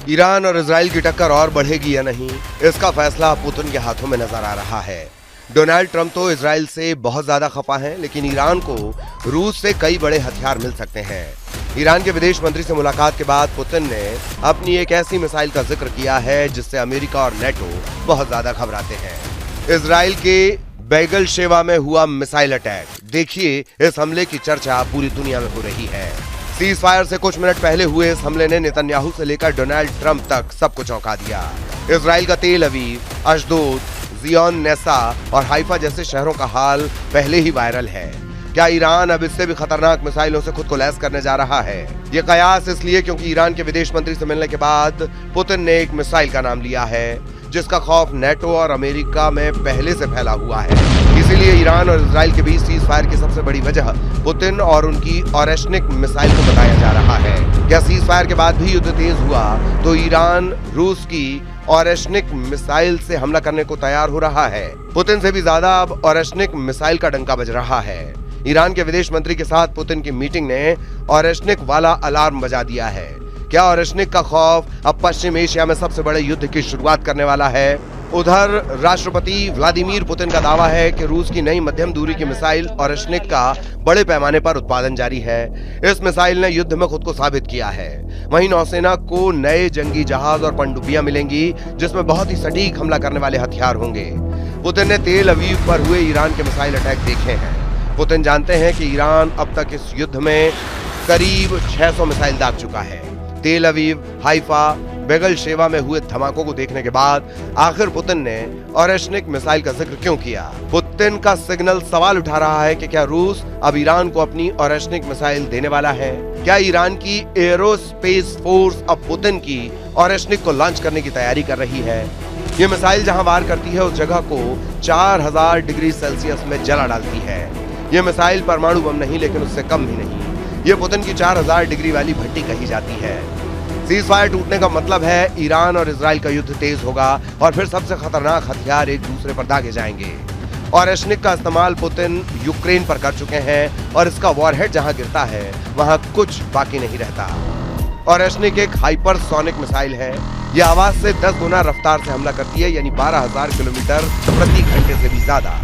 Iran और Israel की टक्कर और बढ़ेगी या नहीं, इसका फैसला पुतिन के हाथों में नजर आ रहा है। डोनाल्ड ट्रंप तो इजराइल से बहुत ज्यादा खफा हैं, लेकिन ईरान को रूस से कई बड़े हथियार मिल सकते हैं। ईरान के विदेश मंत्री से मुलाकात के बाद पुतिन ने अपनी एक ऐसी मिसाइल का जिक्र किया है जिससे अमेरिका और नेटो बहुत ज्यादा घबराते हैं। इजराइल के बैगल शेवा में हुआ मिसाइल अटैक, देखिए इस हमले की चर्चा पूरी दुनिया में हो रही है। सीज फायर से कुछ मिनट पहले हुए इस हमले ने नेतन्याहू से लेकर डोनाल्ड ट्रंप तक सबको चौंका दिया। इजराइल का तेल अवीव, अशदोद, जियोन नेसा और हाइफा जैसे शहरों का हाल पहले ही वायरल है। क्या ईरान अब इससे भी खतरनाक मिसाइलों से खुद को लैस करने जा रहा है? ये कयास इसलिए क्योंकि ईरान के विदेश मंत्री से मिलने के बाद पुतिन ने एक मिसाइल का नाम लिया है जिसका खौफ नेटो और अमेरिका में पहले से फैला हुआ है। इसीलिए ईरान और इजराइल के बीच सीज फायर की सबसे बड़ी वजह पुतिन और उनकी ऑरेशनिक मिसाइल को बताया जा रहा है। क्या सीज फायर के बाद भी युद्ध तेज हुआ तो ईरान रूस की ऑरेशनिक मिसाइल से हमला करने को तैयार हो रहा है? पुतिन से भी ज्यादा अब ऑरेशनिक मिसाइल का डंका बज रहा है। ईरान के विदेश मंत्री के साथ पुतिन की मीटिंग ने ऑरेशनिक वाला अलार्म बजा दिया है। क्या ऑरेशनिक का खौफ अब पश्चिम एशिया में सबसे बड़े युद्ध की शुरुआत करने वाला है? उधर राष्ट्रपति व्लादिमीर पुतिन का दावा है कि रूस की नई मध्यम दूरी की मिसाइल ऑरेशनिक का बड़े पैमाने पर उत्पादन जारी है। इस मिसाइल ने युद्ध में खुद को साबित किया है। वहीं नौसेना को नए जंगी जहाज और पनडुब्बियां मिलेंगी जिसमें बहुत ही सटीक हमला करने वाले हथियार होंगे। पुतिन ने तेल अवीव पर हुए ईरान के मिसाइल अटैक देखे हैं। पुतिन जानते हैं कि ईरान अब तक इस युद्ध में करीब 600 मिसाइल दाग चुका है। तेल अवीव, हाइफा, बैगल शेवा में हुए धमाकों को देखने के बाद आखिर पुतिन ने ऑरेशनिक मिसाइल का जिक्र क्यों किया? पुतिन का सिग्नल सवाल उठा रहा है कि क्या रूस अब ईरान को अपनी ऑरेशनिक मिसाइल देने वाला है? क्या ईरान की एरोस्पेस फोर्स अब पुतिन की ऑरेशनिक को लॉन्च करने की तैयारी कर रही है? ये मिसाइल जहां वार करती है उस जगह को 4000 डिग्री सेल्सियस में जला डालती है। ये मिसाइल परमाणु बम नहीं, लेकिन उससे कम भी नहीं। ये पुतिन की 4000 डिग्री वाली भट्टी कही जाती है। सीज फायर टूटने का मतलब है ईरान और इजराइल का युद्ध तेज होगा और फिर सबसे खतरनाक हथियार एक दूसरे पर दागे जाएंगे। ऑरेशनिक का इस्तेमाल पुतिन यूक्रेन पर कर चुके हैं और इसका वॉरहेड जहां गिरता है वहां कुछ बाकी नहीं रहता। ऑरेशनिक एक हाइपरसोनिक मिसाइल है। यह आवाज से 10 गुना रफ्तार से हमला करती है, यानी 12000 किलोमीटर प्रति घंटे से भी ज्यादा।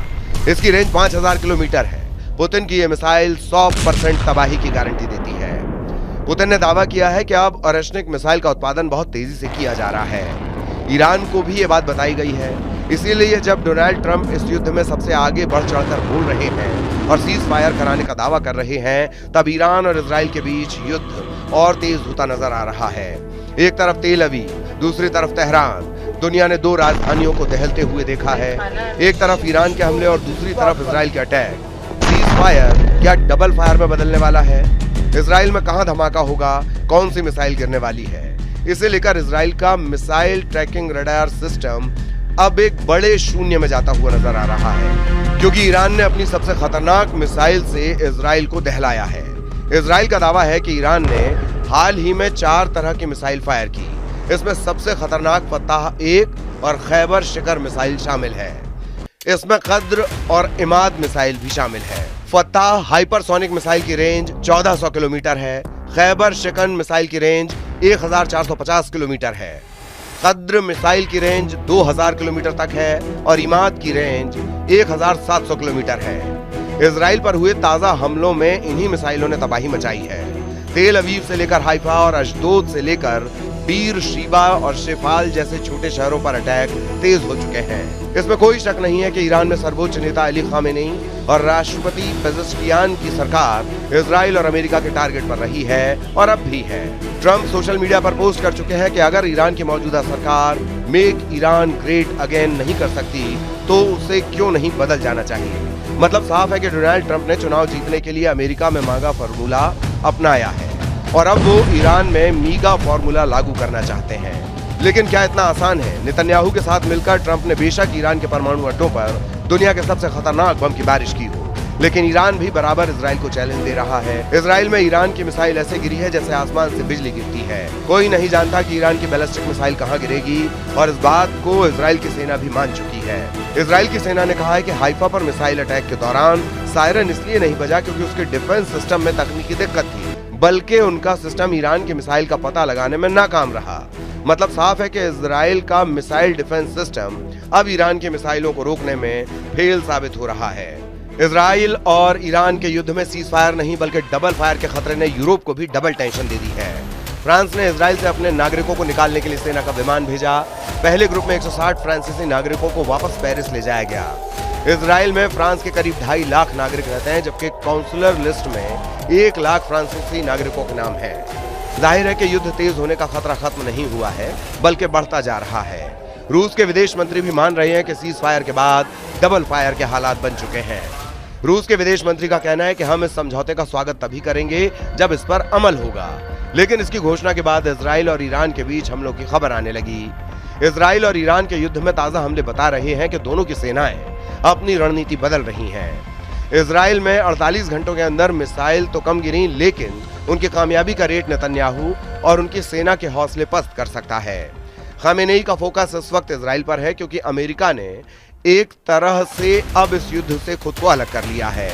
इसकी रेंज 5000 किलोमीटर है। पुतिन की यह मिसाइल 100% तबाही की गारंटी देती है। पुतिन ने दावा किया है कि अब ऑरेशनिक मिसाइल का उत्पादन बहुत तेजी से किया जा रहा है। ईरान को भी ये बात बताई गई है। इसीलिए जब डोनाल्ड ट्रंप इस युद्ध में सबसे आगे बढ़ चढ़कर बोल रहे हैं और सीज फायर कराने का दावा कर रहे हैं, तब ईरान और इजराइल के बीच युद्ध और तेज होता नजर आ रहा है। एक तरफ तेल अवीव, दूसरी तरफ तेहरान। दुनिया ने 2 राजधानियों को दहलते हुए देखा है। एक तरफ ईरान के हमले और दूसरी तरफ इजराइल के अटैक। सीज फायर क्या डबल फायर में बदलने वाला है? इजराइल में कहां धमाका होगा? कौन सी मिसाइल गिरने वाली है? इसे लेकर इजराइल का मिसाइल ट्रैकिंग रडार सिस्टम अब एक बड़े शून्य में जाता हुआ नजर आ रहा है, क्योंकि ईरान ने अपनी सबसे खतरनाक मिसाइल से इजराइल को दहलाया है। इजराइल का दावा है कि ईरान ने हाल ही में 4 तरह की मिसाइल फायर की। इसमें सबसे खतरनाक फताह 1 और खैबर शिखर मिसाइल शामिल है। इसमें कद्र और इमाद मिसाइल भी शामिल है। फताह हाइपरसोनिक मिसाइल की रेंज 1400 किलोमीटर है। खैबर शिकन मिसाइल की रेंज 1450 किलोमीटर है। कद्र मिसाइल की रेंज 2000 किलोमीटर तक है और इमाद की रेंज 1700 किलोमीटर है। इजराइल पर हुए ताजा हमलों में इन्हीं मिसाइलों ने तबाही मचाई है। तेल अवीव से लेकर हाइफा और अशदोद से लेकर बीर शीबा और शेफाल जैसे छोटे शहरों पर अटैक तेज हो चुके हैं। इसमें कोई शक नहीं है कि ईरान में सर्वोच्च नेता अली खामेनी और राष्ट्रपति पेजेश्कियान की सरकार इजराइल और अमेरिका के टारगेट पर रही है और अब भी है। ट्रंप सोशल मीडिया पर पोस्ट कर चुके हैं कि अगर ईरान की मौजूदा सरकार मेक ईरान ग्रेट अगेन नहीं कर सकती तो उसे क्यों नहीं बदल जाना चाहिए। मतलब साफ है कि डोनाल्ड ट्रंप ने चुनाव जीतने के लिए अमेरिका में मांगा फार्मूला अपनाया है और अब वो ईरान में मीगा फार्मूला लागू करना चाहते हैं। लेकिन क्या इतना आसान है? नेतन्याहू के साथ मिलकर ट्रंप ने बेशक ईरान के परमाणु अड्डों पर दुनिया के सबसे खतरनाक बम की बारिश की हो, लेकिन ईरान भी बराबर इजराइल को चैलेंज दे रहा है। इजराइल में ईरान की मिसाइल ऐसे गिरी है जैसे आसमान से बिजली गिरती है। कोई नहीं जानता कि ईरान की बैलिस्टिक मिसाइल कहां गिरेगी और इस बात को इजराइल की सेना भी मान चुकी है। इजराइल की सेना ने कहा है कि हाइफा पर मिसाइल अटैक के दौरान सायरन इसलिए नहीं बजा क्योंकि उसके डिफेंस सिस्टम में तकनीकी दिक्कत थी, बल्कि उनका सिस्टम ईरान की मिसाइल का पता लगाने में नाकाम रहा। मतलब साफ है कि इजराइल का मिसाइल डिफेंस सिस्टम अब ईरान की मिसाइलों को रोकने में फेल साबित हो रहा है। इजराइल और ईरान के युद्ध में सीज फायर नहीं बल्कि डबल फायर के खतरे ने यूरोप को भी डबल टेंशन दे दी है। फ्रांस ने इजराइल से अपने नागरिकों को निकालने के लिए सेना का विमान भेजा। पहले ग्रुप में 160 फ्रांसीसी नागरिकों को वापस पेरिस ले जाया गया। इजराइल में फ्रांस के करीब 2.5 लाख नागरिक रहते हैं, जबकि काउंसलर लिस्ट में 1 लाख फ्रांसीसी नागरिकों के नाम है। जाहिर है कि युद्ध तेज होने का खतरा खत्म नहीं हुआ है बल्कि बढ़ता जा रहा है। रूस के विदेश मंत्री भी मान रहे हैं कि सीज फायर के बाद डबल फायर के हालात बन चुके हैं। रूस के विदेश मंत्री का कहना है कि हम इस समझौते का स्वागत तभी करेंगे जब इस पर अमल होगा। लेकिन इसकी घोषणा के बाद इजराइल और ईरान के बीच हमलों की खबर आने लगी। इजराइल और ईरान के युद्ध में ताजा हमले बता रहे हैं कि दोनों की सेनाएं अपनी रणनीति बदल रही हैं। इजराइल में 48 घंटों के अंदर मिसाइल तो कम गिरी, लेकिन उनकी कामयाबी का रेट नेतन्याहू और उनकी सेना के हौसले पस्त कर सकता है। खामेनेई का फोकस इस वक्त इजराइल पर है, क्योंकि अमेरिका ने एक तरह से अब इस युद्ध से खुद को अलग कर लिया है।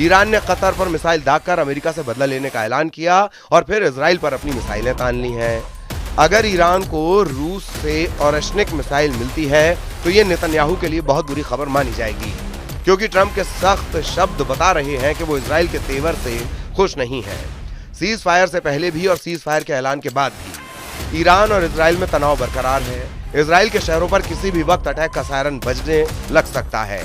ईरान ने कतर पर मिसाइल दागकर अमेरिका से बदला लेने का ऐलान किया और फिर इजराइल पर अपनी मिसाइलें तान ली हैं। अगर ईरान को रूस से ओरेशनिक मिसाइल मिलती है तो ये नेतन्याहू के लिए बहुत बुरी खबर मानी जाएगी, क्योंकि ट्रंप के सख्त शब्द बता रहे हैं कि वो इजराइल के तेवर से खुश नहीं है। सीज फायर से पहले भी और सीज फायर के ऐलान के बाद भी ईरान और इजराइल में तनाव बरकरार है। इजराइल के शहरों पर किसी भी वक्त अटैक का सायरन बजने लग सकता है।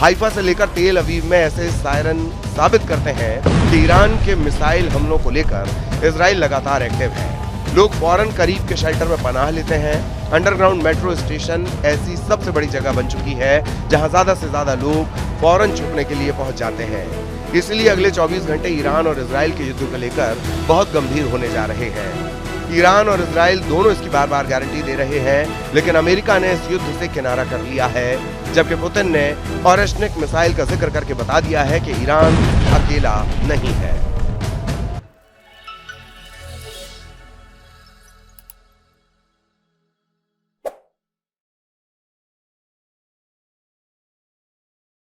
हाइफा से लेकर तेल अवीव में ऐसे सायरन साबित करते हैं कि ईरान के मिसाइल हमलों को लेकर इजराइल लगातार एक्टिव है। लोग फौरन करीब के शेल्टर में पनाह लेते हैं। अंडरग्राउंड मेट्रो स्टेशन ऐसी सबसे बड़ी जगह बन चुकी है जहां ज्यादा से ज्यादा लोग फौरन छुपने के लिए पहुंच जाते हैं। इसलिए अगले 24 घंटे ईरान और इजराइल के युद्ध को लेकर बहुत गंभीर होने जा रहे हैं। ईरान और इजराइल दोनों इसकी बार बार गारंटी दे रहे हैं, लेकिन अमेरिका ने इस युद्ध से किनारा कर लिया है, जबकि पुतिन ने ओरेशनिक मिसाइल का जिक्र करके बता दिया है कि ईरान अकेला नहीं है।